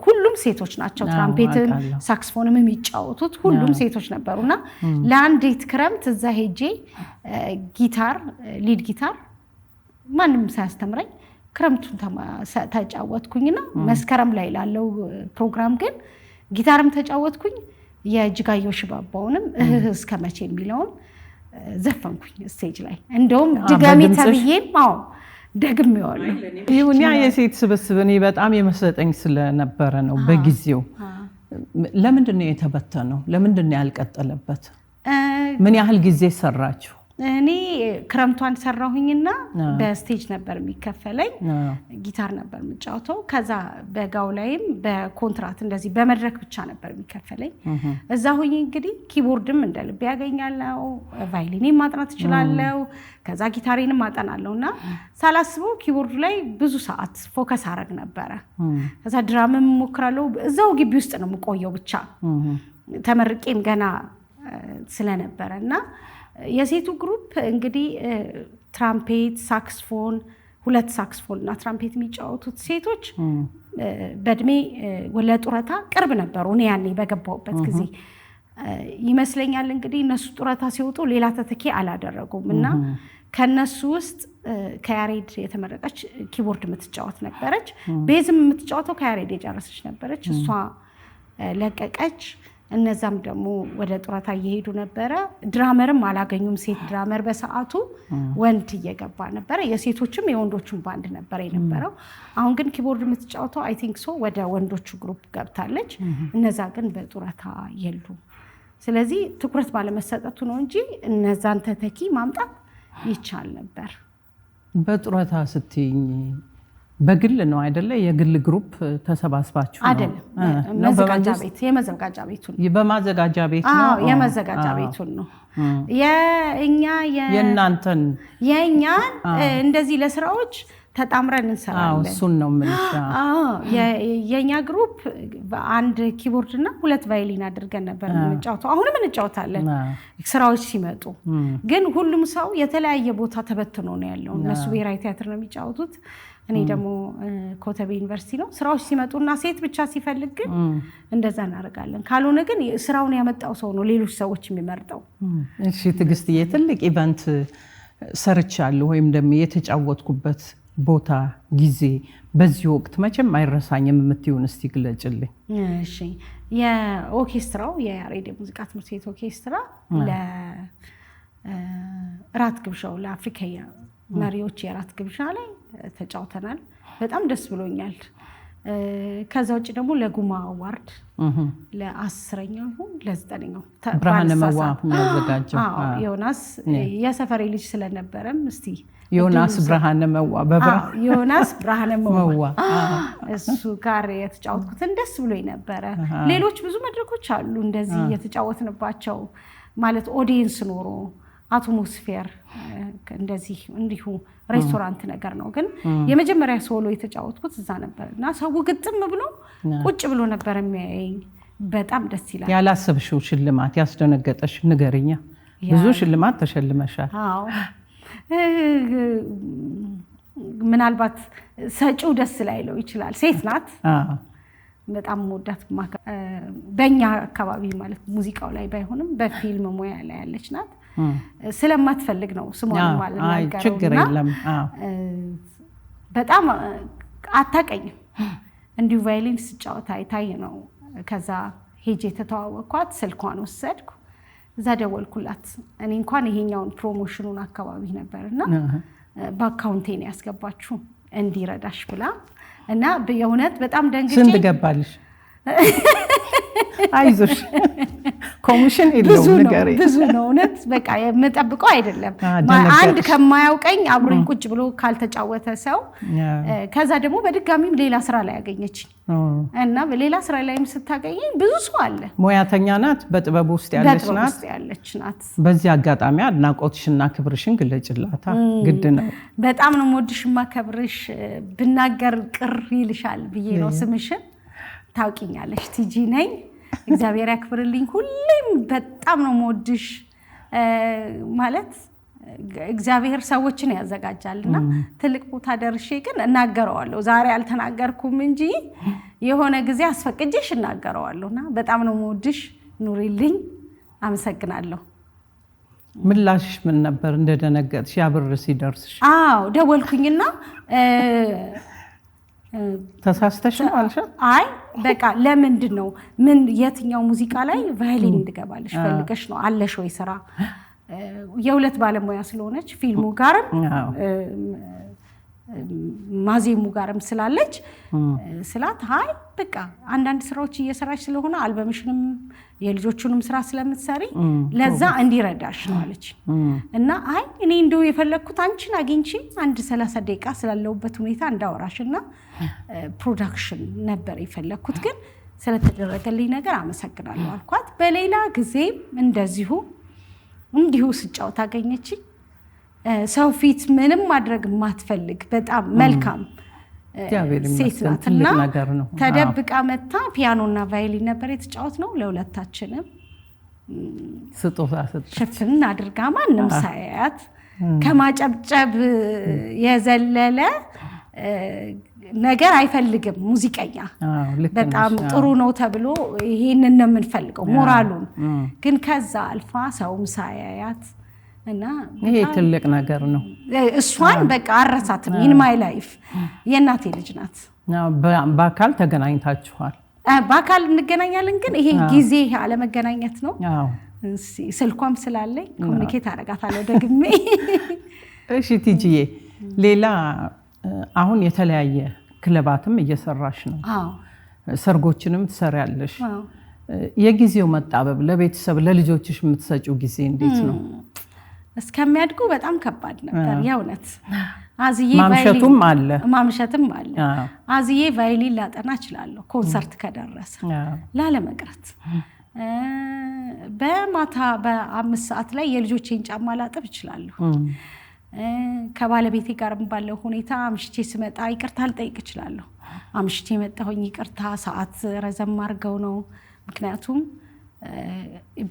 B: ሁሉም ሴቶች ናቸው ትራምፔትም ሳክስፎንም የሚጫወቱት ሁሉም ሴቶች ነበሩና ለአንዲት ክረምት እዛ ሄጄ ጊታር ሊድ ጊታር ማንም ሳያስተምረኝ ክረምቱን ተጫወትኩኝና መስከረም ላይ ላለው ፕሮግራም ግን ጊታርም ተጫወትኩኝ የጅጋየሁ ሽባባውንም እስከመቼ የሚለውን ዘፈንኩኝ ስቴጅ ላይ እንደውም ድጋሚ ተብዬም ደግሜዋለሁ
A: ይሁንያ የሴት ስብስብ እኔ በጣም የመሰጠኝ ስለነበረ ነው በጊዜው ለምንድን ነው የተበተነው ለምንድን ነው ያልቀጠለበት ምን ያህል ጊዜ ሰራችሁ
B: እኔ ክረምቷን ሰራሁኝና በስቴጅ ነበር የሚከፈለኝ ጊታር ነበር የምጫወተው ከዛ በጋው ላይም በኮንትራት እንደዚህ በመድረክ ብቻ ነበር የሚከፈለኝ እዛ ሆኜ እንግዲህ ኪቦርድም እንደልብ ያገኛለው ቫዮሊንም ማጥናት እችላለሁ ከዛ ጊታሬንም ማጠናለውና ሳላስበው ኪቦርድ ላይ ብዙ ሰዓት ፎከስ አረግ ነበር ከዛ ድራምም ሞክራለሁ እዛው ግቢ ውስጥ ነው የምቆየው ብቻ ተመርቄም ገና ስለነበረና የሴቱ ግሩፕ እንግዲህ ትራምፔት ሳክስፎን ሁለት ሳክስፎን እና ትራምፔት የሚጫወቱት ሴቶች በእድሜ ለጡረታ ቅርብ ነበሩ እኔ ያኔ በገባሁበት ጊዜ ይመስለኛል እንግዲህ እነሱ ጡረታ ሲወጡ ሌላ ተተኪ አላደረጉምና ከነሱ ውስጥ ከያሬድ የተመረቀች ኪቦርድ የምትጫወት ነበረች ቤዝም የምትጫወተው ከያሬድ የጨረሰች ነበረች እሷ ለቀቀች እነዛም ደግሞ ወደ ጡረታ እየሄዱ ነበር ድራመርም አላገኙም ሴት ድራመር በሰዓቱ ወንድ እየገባ ነበር የሴቶችም የወንዶችም ባንድ ነበር የነበረው አሁን ግን ኪቦርድ የምትጫወተው አይ ቲንክ ሶ ወደ ወንዶቹ ግሩፕ ገብታለች እነዛ ግን በጡረታ የሉ ስለዚህ ትኩረት ባለመሰጠቱ ነው እንጂ እነዛን ተተኪ ማምጣት ይቻል ነበር
A: በጡረታ ስትይኝ በግል ነው አይደለ የግል ግሩፕ ተሰባስባችሁ
B: አይደለም መዘጋጃ ቤት የመዘጋጃ ቤቱን
A: በማዘጋጃ ቤት ነው
B: የመዘጋጃ ቤቱን ነው
A: የእናንተን
B: የኛን እንደዚህ ለስራዎች ተጣምረን እንሰራለን
A: እሱን ነው ምንሻ
B: የኛ ግሩፕ አንድ ኪቦርድ እና ሁለት ቫዮሊን አድርገን ነበር እንጫወተው አሁንም እንጫወታለን ስራዎች ሲመጡ ግን ሁሉም ሰው የተለያየ ቦታ ተበትኖ ነው ያለው እነሱ ብሔራዊ ቲያትር ነው የሚጫወቱት እኔ ደግሞ ኮተቤ ዩኒቨርሲቲ ነው ስራዎች ሲመጡና ሴት ብቻ ሲፈልግ ግን እንደዛ እናደርጋለን ካልሆነ ግን ስራውን ያመጣው ሰው ነው ሌሎች ሰዎች የሚመርጠው
A: እሺ ትግስትዬ ትልቅ ኢቨንት ሰርቻለሁ ወይም ደግሞ የተጫወትኩበት ቦታ ጊዜ በዚህ ወቅት መቼም አይረሳኝም የምትዩን እስቲ ግለጭልኝ
B: እሺ የኦርኬስትራው የያሬድ ሙዚቃ ትምህርት ቤት ኦርኬስትራ ለራት ግብዣው ለአፍሪካያ መሪዎች የራት ግብዣ ላይ ተጫውተናል በጣም ደስ ብሎኛል ከዛ ውጪ ደግሞ ለጉማ አዋርድ ለ10ኛው ይሁን ለ9ኛው
A: ብርሃነ መዋ የሚያዘጋጀው
B: ዮናስ የሰፈሬ ልጅ ስለነበረም እስቲ
A: ዮናስ ብርሃነ መዋ
B: ዮናስ ብርሃነ መዋ እሱ ጋር የተጫወትኩትን ደስ ብሎኝ ነበር ሌሎች ብዙ መድረኮች አሉ እንደዚህ የተጫወትንባቸው ማለት ኦዲየንስ ኖሮ አትሞስፌር እንደዚህ እንዲሁ ሬስቶራንት ነገር ነው ግን የመጀመሪያ ሶሎ የተጫወትኩት እዛ ነበርና ሰው ግጥም ብሎ ቁጭ ብሎ ነበር የሚያየኝ በጣም ደስ ይላል
A: ያላሰብሽው ሽልማት ያስደነገጠሽ ንገሪኛ ብዙ ሽልማት ተሸልመሻል
B: አዎ ምናልባት ሰጪው ደስ ላይለው ይችላል ሴት ናት በጣም ወዳት በእኛ አካባቢ ማለት ሙዚቃው ላይ ባይሆንም በፊልም ሙያ ላይ ያለች ናት ስለማትፈልግ ነው ስሟን ማለት ነው
A: ችግር የለም
B: በጣም አታቀኝም እንዲሁ ቫዮሊን ስጫወት አይታይ ነው ከዛ ሄጄ ተተዋወቅኳት ስልኳን ወሰድኩ እዛ ደወልኩላት እኔ እንኳን ይሄኛውን ፕሮሞሽኑን አካባቢ ነበርና በአካውንቴን ያስገባችሁ እንዲረዳሽ ብላ እና በእውነት በጣም ደንግጬ
A: ስንት ገባልሽ አይዞሽ ኮሚሽን ይለው ነገር
B: ብዙ ነው እውነት በቃ የምጠብቀው አይደለም አንድ ከማያውቀኝ አብሮኝ ቁጭ ብሎ ካልተጫወተ ሰው ከዛ ደግሞ በድጋሚም ሌላ ስራ ላይ ያገኘች እና በሌላ ስራ ላይም ስታገኘኝ ብዙ ሰው አለ
A: ሙያተኛ ናት በጥበብ ውስጥ ያለች ናት በዚህ አጋጣሚ አድናቆትሽና ክብርሽን ግለጭላታ ግድ ነው
B: በጣም ነው የምወድሽማ ክብርሽ ብናገር ቅር ይልሻል ብዬ ነው ስምሽን ታውቂኛለሽ ቲጂ ነኝ እግዚአብሔር ያክብርልኝ። ሁሌም በጣም ነው የምወድሽ ማለት እግዚአብሔር ሰዎችን ያዘጋጃልና ትልቅ ቦታ ደርሼ ግን እናገረዋለሁ። ዛሬ አልተናገርኩም እንጂ የሆነ ጊዜ አስፈቅጄሽ እናገረዋለሁና በጣም ነው የምወድሽ። ኑሪልኝ። አመሰግናለሁ።
A: ምላሽሽ ምን ነበር? እንደደነገጥሽ ያ ብር ሲደርስሽ?
B: አዎ ደወልኩኝና
A: ተሳስተሽ ነው አልሻት?
B: አይ በቃ ለምንድን ነው ምን የትኛው ሙዚቃ ላይ ቫዮሊን እንድገባልሽ ፈልገሽ ነው አለሽ ወይ ስራ? የሁለት ባለሙያ ስለሆነች ፊልሙ ጋርም ማዜሙ ጋርም ስላለች ስላት አይ በቃ አንዳንድ ስራዎች እየሰራች ስለሆነ አልበምሽንም የልጆቹንም ስራ ስለምትሰሪ ለዛ እንዲረዳሽ ነው አለች። እና አይ እኔ እንደው የፈለኩት አንቺን አግኝቼ አንድ 30 ደቂቃ ስላለውበት ሁኔታ እንዳወራሽና ፕሮዳክሽን ነበር የፈለኩት፣ ግን ስለተደረገልኝ ነገር አመሰግናለሁ አልኳት። በሌላ ጊዜም እንደዚሁ እንዲሁ ስጫወት አገኘችኝ። ሰው ፊት ምንም ማድረግ ማትፈልግ በጣም መልካም ሴት ናትና ተደብቃ መታ ፒያኖና ቫዮሊን ነበር የተጫወት ነው። ለሁለታችንም
A: ስጦታ
B: ሽፍን አድርጋ ማንም ሳያት ከማጨብጨብ የዘለለ ነገር አይፈልግም ሙዚቀኛ። በጣም ጥሩ ነው ተብሎ ይሄንን ነው የምንፈልገው ሞራሉን። ግን ከዛ አልፋ ሰውም ሳያያት እና
A: ይሄ ትልቅ ነገር ነው።
B: እሷን በቃ አረሳትም። ኢን ማይ ላይፍ የእናቴ ልጅ ናት።
A: በአካል ተገናኝታችኋል?
B: በአካል እንገናኛለን፣ ግን ይሄ ጊዜ አለመገናኘት ነው። ስልኳም ስላለኝ ኮሙኒኬት አደርጋታለሁ ደግሜ።
A: እሺ ቲጂዬ፣ ሌላ አሁን የተለያየ ክለባትም እየሰራሽ ነው። ሰርጎችንም ትሰሪያለሽ። የጊዜው መጣበብ ለቤተሰብ ለልጆችሽ የምትሰጪው ጊዜ እንዴት ነው?
B: እስከሚያድጉ በጣም ከባድ ነበር የእውነት። አዝዬ ማምሸትም አለ። አዝዬ ቫዮሊን ላጠና እችላለሁ ኮንሰርት ከደረሰ ላለመቅረት። በማታ በ5 ሰዓት ላይ የልጆቼን ጫማ ላጥብ እችላለሁ። ከባለቤቴ ጋር ባለው ሁኔታ አምሽቼ ስመጣ ይቅርታ ልጠይቅ እችላለሁ። አምሽቼ መጣሁኝ ይቅርታ፣ ሰዓት ረዘም አድርገው ነው። ምክንያቱም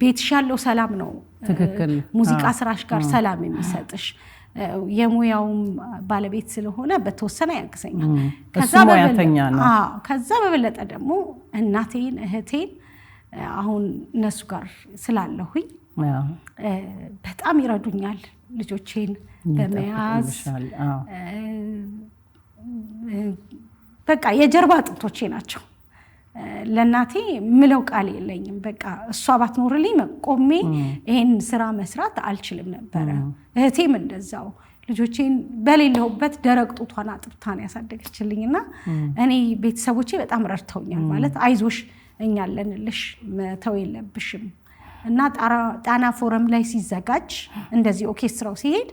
B: ቤትሽ ያለው ሰላም ነው ሙዚቃ ስራሽ ጋር ሰላም የሚሰጥሽ። የሙያውም ባለቤት ስለሆነ በተወሰነ ያግዘኛል። ከዛ በበለጠ ደግሞ እናቴን እህቴን አሁን እነሱ ጋር ስላለሁኝ በጣም ይረዱኛል። ልጆቼን በመያዝ በቃ የጀርባ አጥንቶቼ ናቸው። ለእናቴ ምለው ቃል የለኝም። በቃ እሷ ባትኖርልኝ ቆሜ ይሄን ስራ መስራት አልችልም ነበረ። እህቴም እንደዛው ልጆቼን በሌለሁበት ደረቅ ጡቷን አጥብታን ያሳደገችልኝና እኔ ቤተሰቦቼ በጣም ረድተውኛል። ማለት አይዞሽ እኛ አለንልሽ መተው የለብሽም። እና ጣና ፎረም ላይ ሲዘጋጅ እንደዚህ ኦርኬስትራው ሲሄድ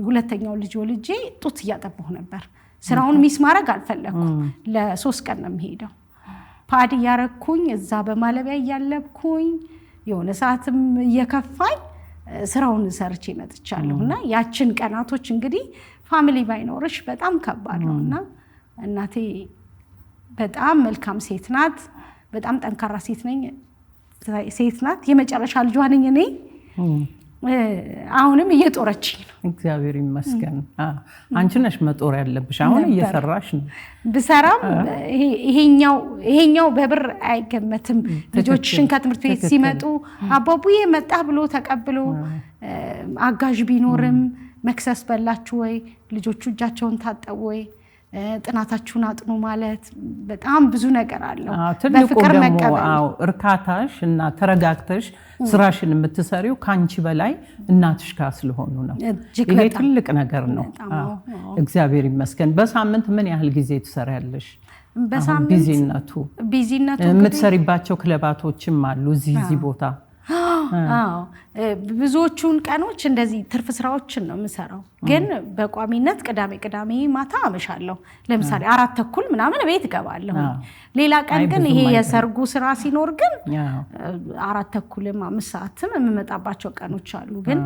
B: ሁለተኛው ልጅ ወልጄ ጡት እያጠባሁ ነበር። ስራውን ሚስ ማድረግ አልፈለኩም። ለ3 ቀን ነው የምሄደው። ፓድ እያረኩኝ እዛ በማለቢያ እያለብኩኝ የሆነ ሰዓትም እየከፋኝ ስራውን ሰርቼ መጥቻለሁና ያችን ቀናቶች እንግዲህ ፋሚሊ ባይኖርሽ በጣም ከባድ ነውና እናቴ በጣም መልካም ሴት ናት። በጣም ጠንካራ ሴት ናት። የመጨረሻ ልጇ ነኝ እኔ። አሁንም እየጦረችኝ ነው።
A: እግዚአብሔር ይመስገን። አንቺ ነሽ መጦር ያለብሽ። አሁን እየሰራሽ ነው።
B: ብሰራም ይሄኛው በብር አይገመትም። ልጆችሽን ከትምህርት ቤት ሲመጡ አባቡዬ መጣ ብሎ ተቀብሎ አጋዥ ቢኖርም መክሰስ በላችሁ ወይ፣ ልጆቹ እጃቸውን ታጠቡ ወይ፣ ጥናታችሁን አጥኑ ማለት በጣም ብዙ ነገር አለው።
A: ትልቁ ደግሞ እርካታሽ እና ተረጋግተሽ ስራሽን የምትሰሪው ካንቺ በላይ እናትሽ ጋር ስለሆኑ ነው። ይሄ ትልቅ ነገር ነው። እግዚአብሔር ይመስገን። በሳምንት ምን ያህል ጊዜ ትሰሪያለሽ?
B: በሳምንት ቢዚነቱ
A: የምትሰሪባቸው ክለባቶችም አሉ እዚህ ቦታ?
B: ብዙዎቹን ቀኖች እንደዚህ ትርፍ ስራዎችን ነው የምሰራው። ግን በቋሚነት ቅዳሜ ማታ አመሻለሁ። ለምሳሌ 4:30 ምናምን ቤት እገባለሁ። ሌላ ቀን ግን ይሄ የሰርጉ ስራ ሲኖር ግን 4:30 5 ሰዓትም የምመጣባቸው ቀኖች አሉ። ግን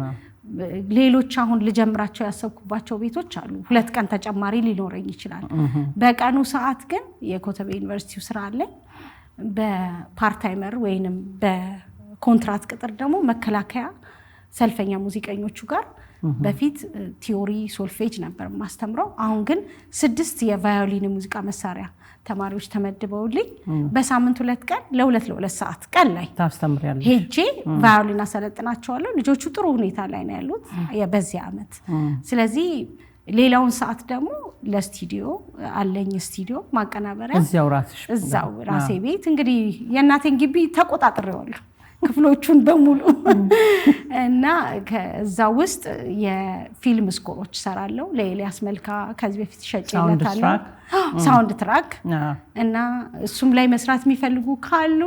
B: ሌሎች አሁን ልጀምራቸው ያሰብኩባቸው ቤቶች አሉ። 2 ቀን ተጨማሪ ሊኖረኝ ይችላል። በቀኑ ሰዓት ግን የኮተቤ ዩኒቨርሲቲው ስራ አለ። በፓርታይመር ወይንም በኮንትራት ቅጥር ደግሞ መከላከያ ሰልፈኛ ሙዚቀኞቹ ጋር በፊት ቲዮሪ ሶልፌጅ ነበር ማስተምረው። አሁን ግን 6 የቫዮሊን ሙዚቃ መሳሪያ ተማሪዎች ተመድበውልኝ በሳምንት 2 ቀን ለ2 ሰዓት ቀን ላይ
A: ታስተምሪያለሽ።
B: ሄጄ ቫዮሊን አሰለጥናቸዋለሁ። ልጆቹ ጥሩ ሁኔታ ላይ ነው ያሉት በዚህ ዓመት። ስለዚህ ሌላውን ሰዓት ደግሞ ለስቱዲዮ አለኝ ስቱዲዮ ማቀናበሪያ እዛው ራሴ ቤት እንግዲህ የእናቴን ግቢ ተቆጣጥሬዋለሁ ክፍሎቹን በሙሉ እና ከዛ ውስጥ የፊልም ስኮሮች ሰራለሁ ለኤልያስ መልካ ከዚህ በፊት ሸጬለታለሁ ሳውንድ ትራክ እና እሱም ላይ መስራት የሚፈልጉ ካሉ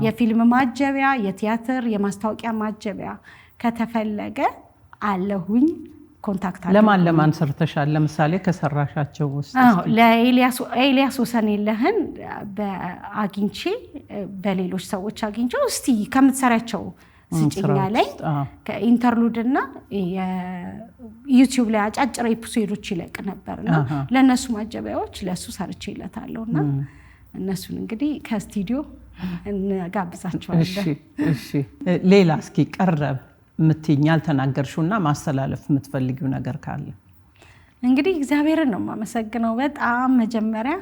B: የፊልም ማጀቢያ የቲያትር የማስታወቂያ ማጀቢያ ከተፈለገ አለሁኝ ኮንታክት አለ።
A: ለማን ሰርተሻል? ለምሳሌ ከሰራሻቸው ውስጥ
B: ለኤልያስ ወሰንየለህን በአግኝቼ በሌሎች ሰዎች አግኝቼው እስቲ ከምትሰራቸው ስጭኛ ላይ ከኢንተርሉድና የዩቲዩብ ላይ አጫጭር ኤፒሶዶች ይለቅ ነበርና ለነሱ ማጀቢያዎች ለሱ ሰርቼለታለሁና እነሱን እንግዲህ ከስቱዲዮ እንጋብዛቸዋለን።
A: እሺ ሌላ እስኪ ቀረብ ምትኛል ተናገርሽውና ማስተላለፍ የምትፈልጊው ነገር ካለ?
B: እንግዲህ እግዚአብሔርን ነው የማመሰግነው። በጣም መጀመሪያ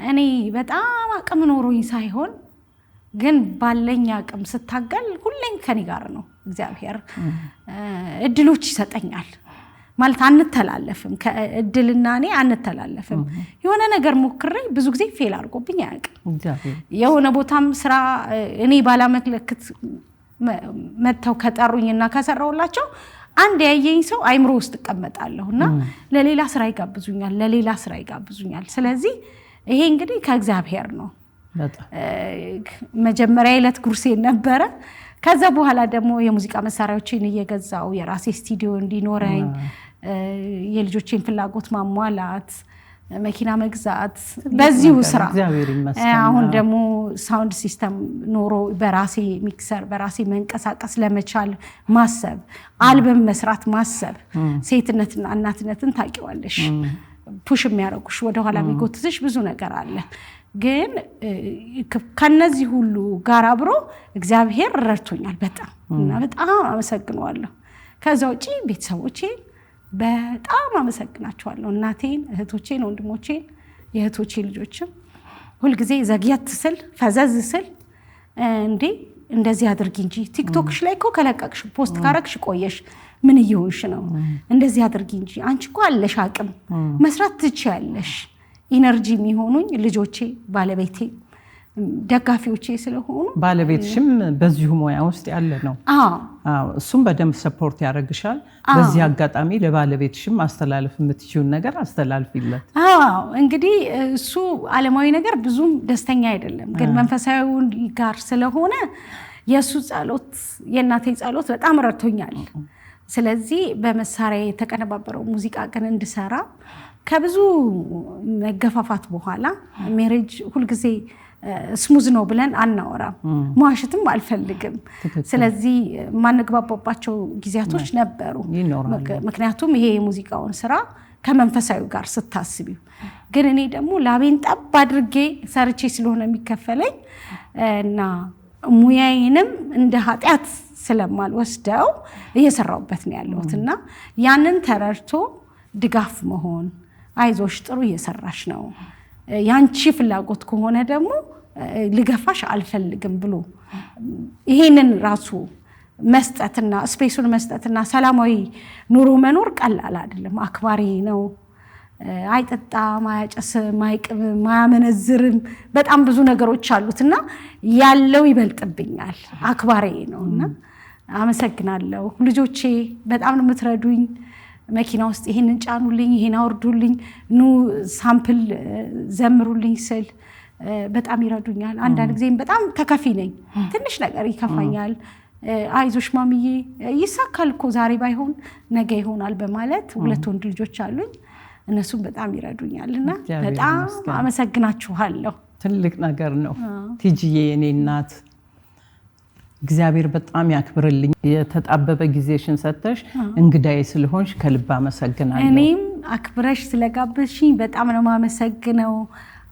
B: እኔ በጣም አቅም ኖሮኝ ሳይሆን ግን ባለኝ አቅም ስታገል ሁሌም ከኔ ጋር ነው እግዚአብሔር። እድሎች ይሰጠኛል ማለት አንተላለፍም፣ ከእድልና እኔ አንተላለፍም። የሆነ ነገር ሞክሬ ብዙ ጊዜ ፌል አድርጎብኝ አያውቅም። የሆነ ቦታም ስራ እኔ ባላመለክት መተው ከጠሩኝና ከሰራውላቸው አንድ ያየኝ ሰው አይምሮ ውስጥ ተቀመጣለሁና ለሌላ ስራ ይጋብዙኛል። ስለዚህ ይሄ እንግዲህ ከእግዚአብሔር ነው። መጀመሪያ ዕለት ጉርሴ ነበረ። ከዛ በኋላ ደግሞ የሙዚቃ መሳሪያዎችን እየገዛው የራሴ ስቱዲዮ እንዲኖረኝ የልጆቼን ፍላጎት ማሟላት መኪና መግዛት በዚሁ ስራ አሁን ደግሞ ሳውንድ ሲስተም ኖሮ በራሴ ሚክሰር በራሴ መንቀሳቀስ ለመቻል ማሰብ አልበም መስራት ማሰብ ሴትነትና እናትነትን ታውቂዋለሽ ፑሽ የሚያረጉሽ ወደ ኋላ የሚጎትትሽ ብዙ ነገር አለ። ግን ከነዚህ ሁሉ ጋር አብሮ እግዚአብሔር ረድቶኛል በጣም እና በጣም አመሰግነዋለሁ። ከዛ ውጪ ቤተሰቦቼ በጣም አመሰግናቸዋለሁ። እናቴን፣ እህቶቼን፣ ወንድሞቼን፣ የእህቶቼ ልጆችም ሁሉ ጊዜ ዘግየት ስል ፈዘዝ ስል እንዴ እንደዚህ አድርጊ እንጂ ቲክቶክሽ ላይ እኮ ከለቀቅሽ ፖስት ካረክሽ ቆየሽ ምን እየሆንሽ ነው? እንደዚህ አድርጊ እንጂ አንቺ እኮ አለሽ አቅም መስራት ትችያለሽ። ኢነርጂ የሚሆኑኝ ልጆቼ፣ ባለቤቴ፣ ደጋፊዎቼ ስለሆኑ
A: ባለቤትሽም በዚሁ ሙያ ውስጥ ያለ ነው። እሱም በደንብ ሰፖርት ያደርግሻል። በዚህ አጋጣሚ ለባለቤትሽም ማስተላለፍ የምትችይውን ነገር አስተላልፊለት።
B: እንግዲህ እሱ ዓለማዊ ነገር ብዙም ደስተኛ አይደለም፣ ግን መንፈሳዊ ጋር ስለሆነ የእሱ ጸሎት የእናቴ ጸሎት በጣም ረድቶኛል። ስለዚህ በመሳሪያ የተቀነባበረው ሙዚቃ ግን እንድሰራ ከብዙ መገፋፋት በኋላ ሜሬጅ ሁልጊዜ ስሙዝ ነው ብለን አናወራም፣ መዋሸትም አልፈልግም። ስለዚህ ማንግባባባቸው ጊዜያቶች ነበሩ። ምክንያቱም ይሄ የሙዚቃውን ስራ ከመንፈሳዊ ጋር ስታስቢው፣ ግን እኔ ደግሞ ላቤን ጠብ አድርጌ ሰርቼ ስለሆነ የሚከፈለኝ እና ሙያዬንም እንደ ኃጢአት ስለማልወስደው እየሰራሁበት ነው ያለሁት እና ያንን ተረድቶ ድጋፍ መሆን አይዞሽ ጥሩ እየሰራሽ ነው ያንቺ ፍላጎት ከሆነ ደግሞ ልገፋሽ አልፈልግም ብሎ ይሄንን ራሱ መስጠትና ስፔሱን መስጠትና ሰላማዊ ኑሮ መኖር ቀላል አይደለም። አክባሪ ነው። አይጠጣ ማያጨስ ማይቅም ማያመነዝርም በጣም ብዙ ነገሮች አሉትና ያለው ይበልጥብኛል። አክባሪ ነውና አመሰግናለሁ። ልጆቼ በጣም ነው የምትረዱኝ። መኪና ውስጥ ይሄንን ጫኑልኝ፣ ይሄን አውርዱልኝ፣ ኑ ሳምፕል ዘምሩልኝ ስል በጣም ይረዱኛል። አንዳንድ ጊዜም በጣም ተከፊ ነኝ፣ ትንሽ ነገር ይከፋኛል። አይዞሽ ማሚዬ ይሳካል እኮ ዛሬ ባይሆን ነገ ይሆናል በማለት 2 ወንድ ልጆች አሉኝ። እነሱም በጣም ይረዱኛልና በጣም አመሰግናችኋለሁ።
A: ትልቅ ነገር ነው። ቲጂዬ የኔ እናት እግዚአብሔር በጣም ያክብርልኝ። የተጣበበ ጊዜሽን ሰጥተሽ እንግዳዬ ስለሆንሽ ከልብ አመሰግናለሁ።
B: እኔም አክብረሽ ስለጋበዝሽኝ በጣም ነው ማመሰግነው።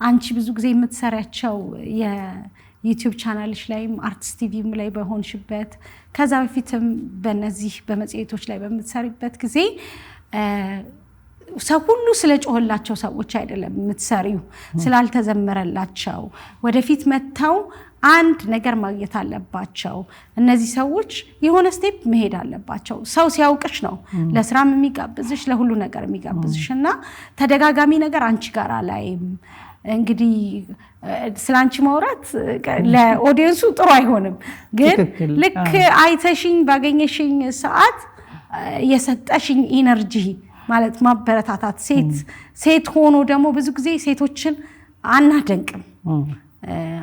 B: አንቺ ብዙ ጊዜ የምትሰሪያቸው የዩቲዩብ ቻናልሽ ላይም አርትስ ቲቪም ላይ በሆንሽበት ከዛ በፊትም በነዚህ በመጽሔቶች ላይ በምትሰሪበት ጊዜ ሰው ሁሉ ስለጮህላቸው ሰዎች አይደለም የምትሰሪው፣ ስላልተዘመረላቸው ወደፊት መተው አንድ ነገር ማግኘት አለባቸው። እነዚህ ሰዎች የሆነ ስቴፕ መሄድ አለባቸው። ሰው ሲያውቅሽ ነው ለስራም የሚጋብዝሽ ለሁሉ ነገር የሚጋብዝሽ እና ተደጋጋሚ ነገር አንቺ ጋር አላይም። እንግዲህ ስላንቺ ማውራት ለኦዲየንሱ ጥሩ አይሆንም፣ ግን ልክ አይተሽኝ ባገኘሽኝ ሰዓት የሰጠሽኝ ኢነርጂ ማለት ማበረታታት ሴት ሆኖ ደግሞ ብዙ ጊዜ ሴቶችን አናደንቅም።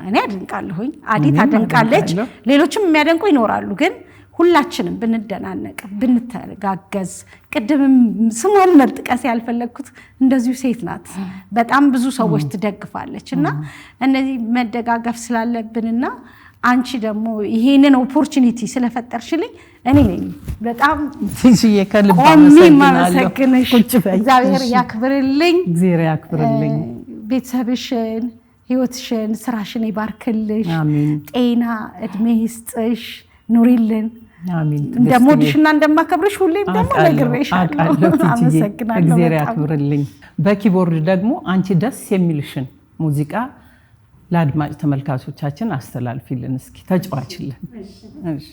B: እኔ አደንቃለሁኝ፣ አዲት አደንቃለች፣ ሌሎችም የሚያደንቁ ይኖራሉ። ግን ሁላችንም ብንደናነቅ ብንተጋገዝ፣ ቅድምም ስሟን መጥቀስ ያልፈለግኩት እንደዚሁ ሴት ናት፣ በጣም ብዙ ሰዎች ትደግፋለች እና እነዚህ መደጋገፍ ስላለብንና አንቺ ደግሞ ይሄንን ኦፖርቹኒቲ ስለፈጠርሽልኝ እኔ ነኝ በጣም
A: ትንሽዬ ከልብ
B: አመሰግናለሁ። እግዚአብሔር ያክብርልኝ፣
A: እግዚአብሔር ያክብርልኝ።
B: ቤተሰብሽን፣ ህይወትሽን፣ ስራሽን ይባርክልሽ፣ ጤና እድሜ ይስጥሽ፣ ኑሪልን።
A: አሜን።
B: እንደምወድሽና እንደማከብርሽ ሁሌም ደግሞ ነግሬሻለሁ። አመሰግናለሁ።
A: እግዚአብሔር ያክብርልኝ። በኪቦርድ ደግሞ አንቺ ደስ የሚልሽን ሙዚቃ ለአድማጭ ተመልካቾቻችን አስተላልፊልን እስኪ፣ ተጫዋችልን። እሺ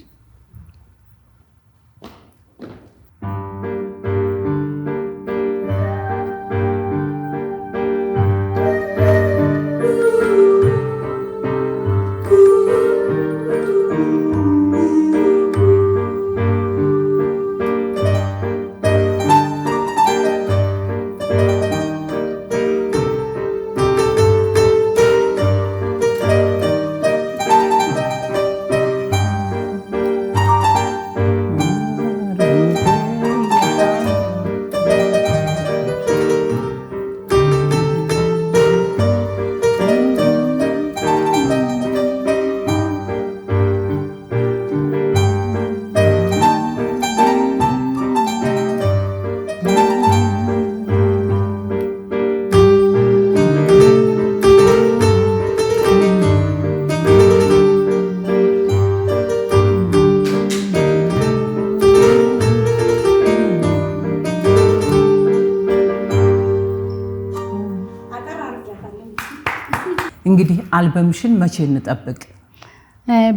A: እንግዲህ አልበምሽን መቼ እንጠብቅ?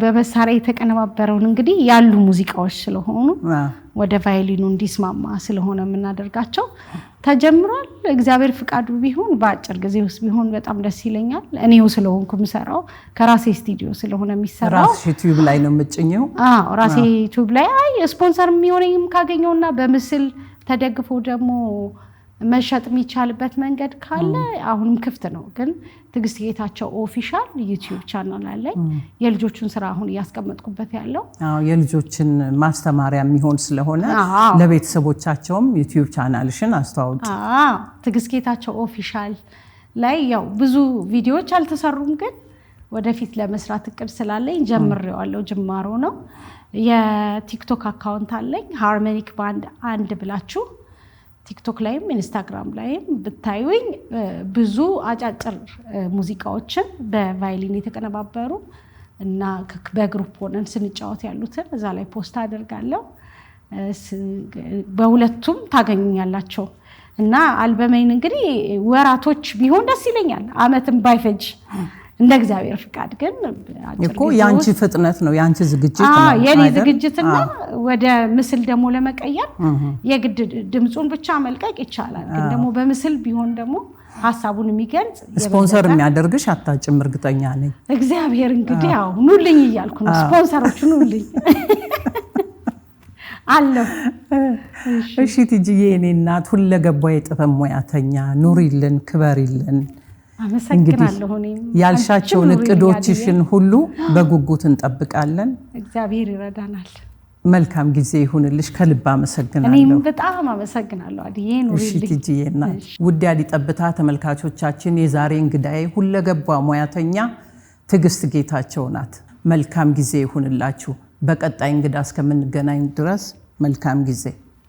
B: በመሳሪያ የተቀነባበረውን እንግዲህ ያሉ ሙዚቃዎች ስለሆኑ ወደ ቫዮሊኑ እንዲስማማ ስለሆነ የምናደርጋቸው ተጀምሯል። እግዚአብሔር ፍቃዱ ቢሆን በአጭር ጊዜ ውስጥ ቢሆን በጣም ደስ ይለኛል። እኔው ስለሆንኩ የምሰራው ከራሴ ስቱዲዮ ስለሆነ የሚሰራው
A: ራሴ ዩቲዩብ ላይ ነው የምጭኘው።
B: ራሴ ዩቲዩብ ላይ ስፖንሰር የሚሆነኝም ካገኘውና በምስል ተደግፎ ደግሞ መሸጥ የሚቻልበት መንገድ ካለ አሁንም ክፍት ነው። ግን ትግስት ጌታቸው ኦፊሻል ዩቲዩብ ቻናል አለኝ። የልጆቹን ስራ አሁን እያስቀመጥኩበት ያለው
A: የልጆችን ማስተማሪያ የሚሆን ስለሆነ ለቤተሰቦቻቸውም ዩቲዩብ ቻናልሽን አስተዋውቂ።
B: ትግስት ጌታቸው ኦፊሻል ላይ ያው ብዙ ቪዲዮዎች አልተሰሩም፣ ግን ወደፊት ለመስራት እቅድ ስላለኝ ጀምሬዋለሁ። ጅማሮ ነው። የቲክቶክ አካውንት አለኝ ሃርሞኒክ ባንድ 1 ብላችሁ ቲክቶክ ላይም ኢንስታግራም ላይም ብታዩኝ ብዙ አጫጭር ሙዚቃዎችን በቫዮሊን የተቀነባበሩ እና በግሩፕ ሆነን ስንጫወት ያሉትን እዛ ላይ ፖስት አደርጋለሁ። በሁለቱም ታገኙኛላችሁ እና አልበሜን እንግዲህ ወራቶች ቢሆን ደስ ይለኛል፣ አመትም ባይፈጅ እንደ እግዚአብሔር ፍቃድ። ግን
A: እኮ ያንቺ ፍጥነት ነው ያንቺ ዝግጅት ነው
B: የኔ ዝግጅትና ወደ ምስል ደግሞ ለመቀየር የግድ ድምጹን ብቻ መልቀቅ ይቻላል። ግን ደግሞ በምስል ቢሆን ደግሞ ሐሳቡን የሚገልጽ
A: ስፖንሰር የሚያደርግሽ አታጭም፣ እርግጠኛ ነኝ።
B: እግዚአብሔር እንግዲህ ያው ኑልኝ እያልኩ ነው። ስፖንሰሮቹ ኑልኝ አለው።
A: እሺ ትጂዬ፣ የኔ እናት ሁለገባ የጥበብ ሙያተኛ ኑሪልን፣ ክበሪልን።
B: አመሰግናለሁ።
A: ያልሻቸውን እቅዶችሽን ሁሉ በጉጉት እንጠብቃለን።
B: እግዚአብሔር ይረዳናል።
A: መልካም ጊዜ ይሁንልሽ። ከልብ አመሰግናለሁ።
B: እኔም በጣም አመሰግናለሁ አዲዬ።
A: እሺ ትጂዬ እናት። ውድ የአዲ ጠብታ ተመልካቾቻችን፣ የዛሬ እንግዳዬ ሁለገባ ሙያተኛ ትግስት ጌታቸው ናት። መልካም ጊዜ ይሁንላችሁ። በቀጣይ እንግዳ እስከምንገናኝ ድረስ መልካም ጊዜ